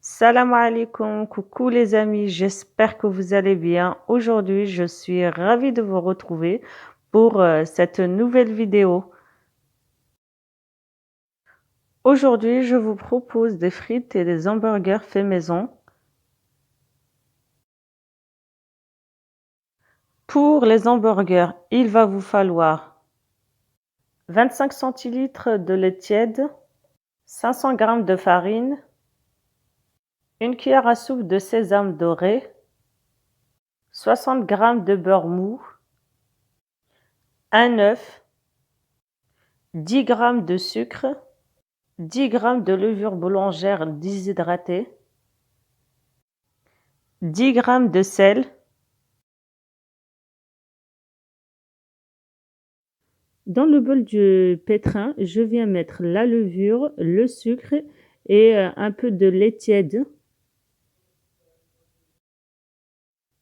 Salam alaikum, coucou les amis, j'espère que vous allez bien. Aujourd'hui, je suis ravie de vous retrouver pour cette nouvelle vidéo. Aujourd'hui, je vous propose des frites et des hamburgers faits maison. Pour les hamburgers, il va vous falloir 25 centilitres de lait tiède, 500 g de farine, une cuillère à soupe de sésame doré, 60 g de beurre mou, un œuf, 10 g de sucre, 10 g de levure boulangère déshydratée, 10 g de sel. Dans le bol du pétrin, je viens mettre la levure, le sucre et un peu de lait tiède.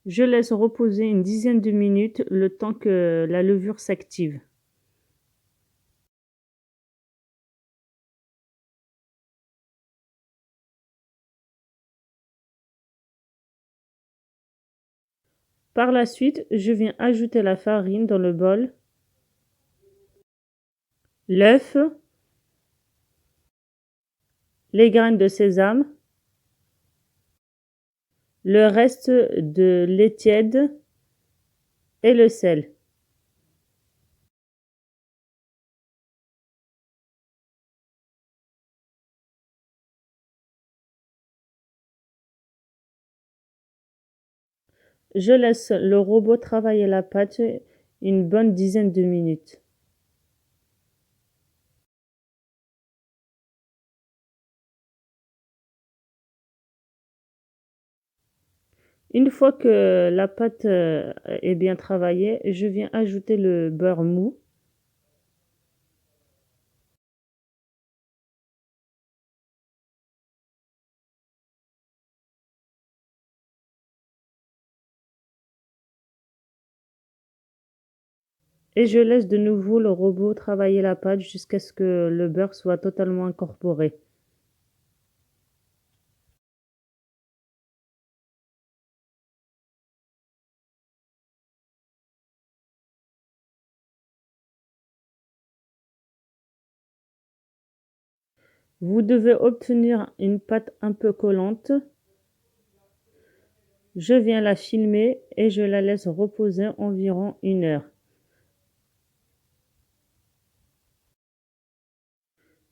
Je laisse reposer une dizaine de minutes le temps que la levure s'active. Par la suite, je viens ajouter la farine dans le bol, l'œuf, les graines de sésame, le reste de lait tiède et le sel. Je laisse le robot travailler la pâte une bonne dizaine de minutes. Une fois que la pâte est bien travaillée, je viens ajouter le beurre mou. Et je laisse de nouveau le robot travailler la pâte jusqu'à ce que le beurre soit totalement incorporé. Vous devez obtenir une pâte un peu collante. Je viens la filmer et je la laisse reposer environ 1 heure.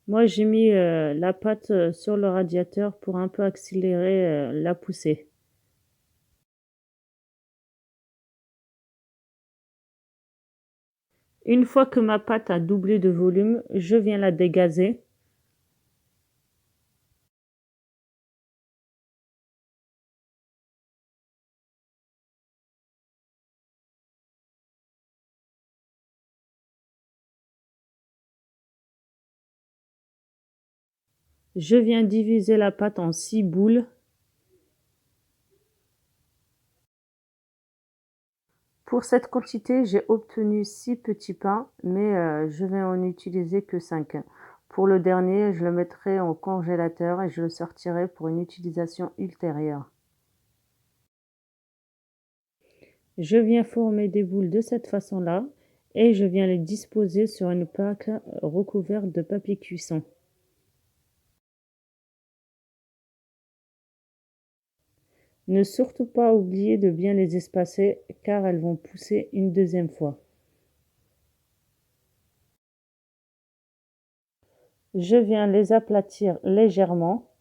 Moi, j'ai mis la pâte sur le radiateur pour un peu accélérer la poussée. Une fois que ma pâte a doublé de volume, je viens la dégazer. Je viens diviser la pâte en 6 boules. Pour cette quantité, j'ai obtenu 6 petits pains, mais je vais en utiliser que 5. Pour le dernier, je le mettrai au congélateur et je le sortirai pour une utilisation ultérieure. Je viens former des boules de cette façon-là et je viens les disposer sur une plaque recouverte de papier cuisson. Ne surtout pas oublier de bien les espacer car elles vont pousser une deuxième fois. Je viens les aplatir légèrement.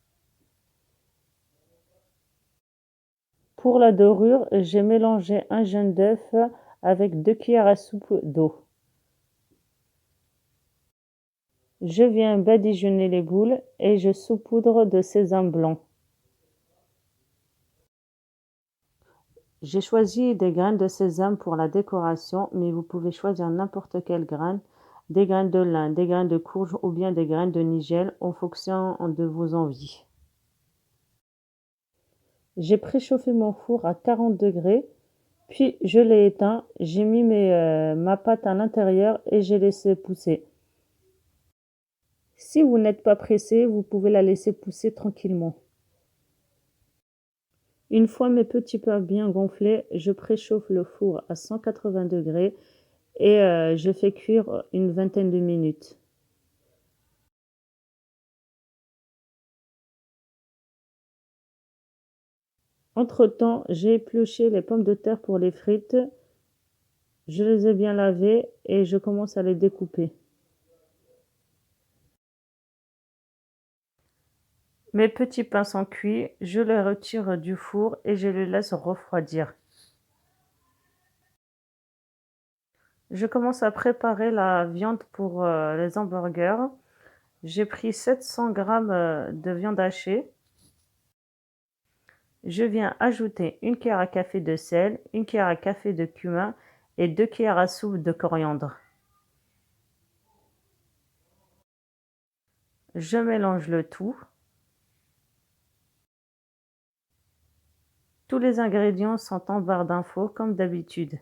Pour la dorure, j'ai mélangé un jaune d'œuf avec 2 cuillères à soupe d'eau. Je viens badigeonner les boules et je saupoudre de sésame blanc. J'ai choisi des graines de sésame pour la décoration, mais vous pouvez choisir n'importe quelle graine, des graines de lin, des graines de courge ou bien des graines de nigel en fonction de vos envies. J'ai préchauffé mon four à 40 degrés, puis je l'ai éteint, j'ai mis ma pâte à l'intérieur et j'ai laissé pousser. Si vous n'êtes pas pressé, vous pouvez la laisser pousser tranquillement. Une fois mes petits pains bien gonflés, je préchauffe le four à 180 degrés et je fais cuire une vingtaine de minutes. Entre-temps, j'ai épluché les pommes de terre pour les frites. Je les ai bien lavées et je commence à les découper. Mes petits pains sont cuits, je les retire du four et je les laisse refroidir. Je commence à préparer la viande pour les hamburgers. J'ai pris 700 grammes de viande hachée. Je viens ajouter une cuillère à café de sel, une cuillère à café de cumin et 2 cuillères à soupe de coriandre. Je mélange le tout. Tous les ingrédients sont en barre d'infos comme d'habitude.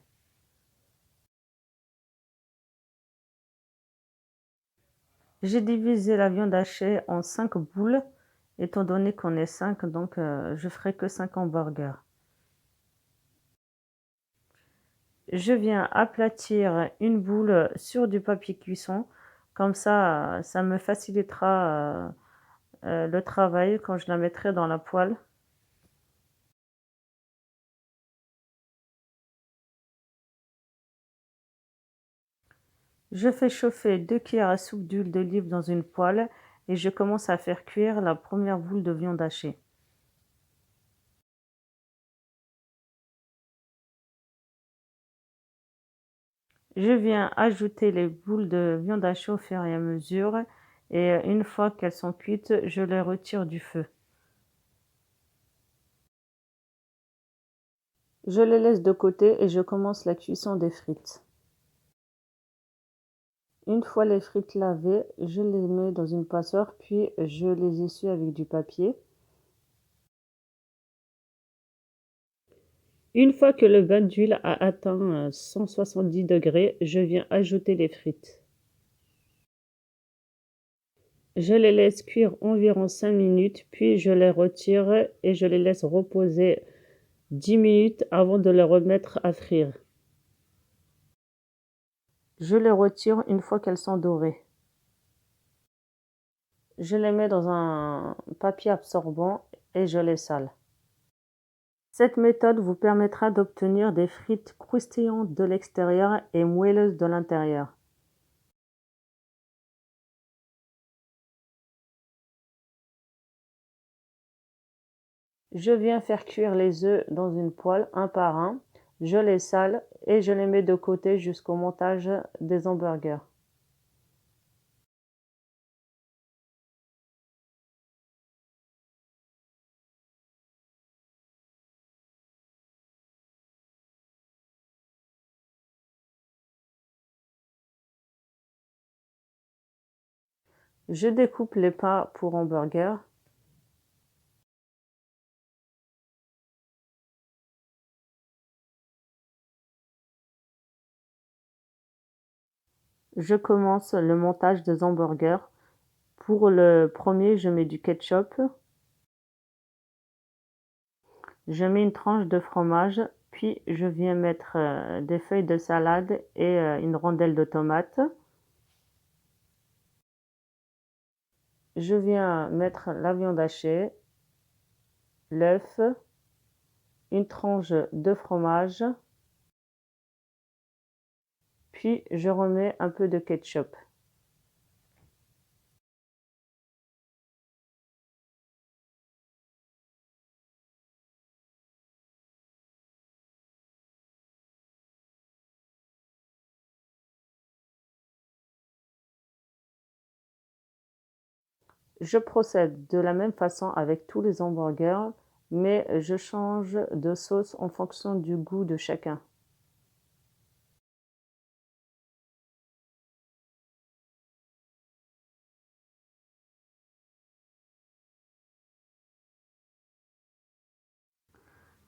J'ai divisé la viande hachée en 5 boules, étant donné qu'on est 5, donc je ferai que 5 hamburgers. Je viens aplatir une boule sur du papier cuisson, comme ça me facilitera le travail quand je la mettrai dans la poêle. Je fais chauffer 2 cuillères à soupe d'huile d'olive dans une poêle et je commence à faire cuire la première boule de viande hachée. Je viens ajouter les boules de viande hachée au fur et à mesure et une fois qu'elles sont cuites, je les retire du feu. Je les laisse de côté et je commence la cuisson des frites. Une fois les frites lavées, je les mets dans une passoire puis je les essuie avec du papier. Une fois que le bain d'huile a atteint 170 degrés, je viens ajouter les frites. Je les laisse cuire environ 5 minutes, puis je les retire et je les laisse reposer 10 minutes avant de les remettre à frire. Je les retire une fois qu'elles sont dorées. Je les mets dans un papier absorbant et je les sale. Cette méthode vous permettra d'obtenir des frites croustillantes de l'extérieur et moelleuses de l'intérieur. Je viens faire cuire les œufs dans une poêle un par un. Je les sale et je les mets de côté jusqu'au montage des hamburgers. Je découpe les pains pour hamburger. Je commence le montage des hamburgers. Pour le premier, je mets du ketchup. Je mets une tranche de fromage, puis je viens mettre des feuilles de salade et une rondelle de tomate. Je viens mettre la viande hachée, l'œuf, une tranche de fromage, puis je remets un peu de ketchup. Je procède de la même façon avec tous les hamburgers, mais je change de sauce en fonction du goût de chacun.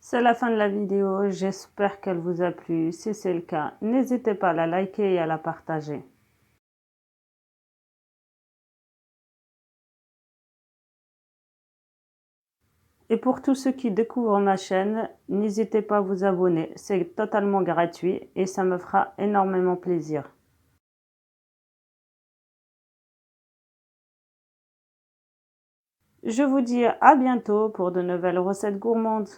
C'est la fin de la vidéo, j'espère qu'elle vous a plu. Si c'est le cas, n'hésitez pas à la liker et à la partager. Et pour tous ceux qui découvrent ma chaîne, n'hésitez pas à vous abonner, c'est totalement gratuit et ça me fera énormément plaisir. Je vous dis à bientôt pour de nouvelles recettes gourmandes.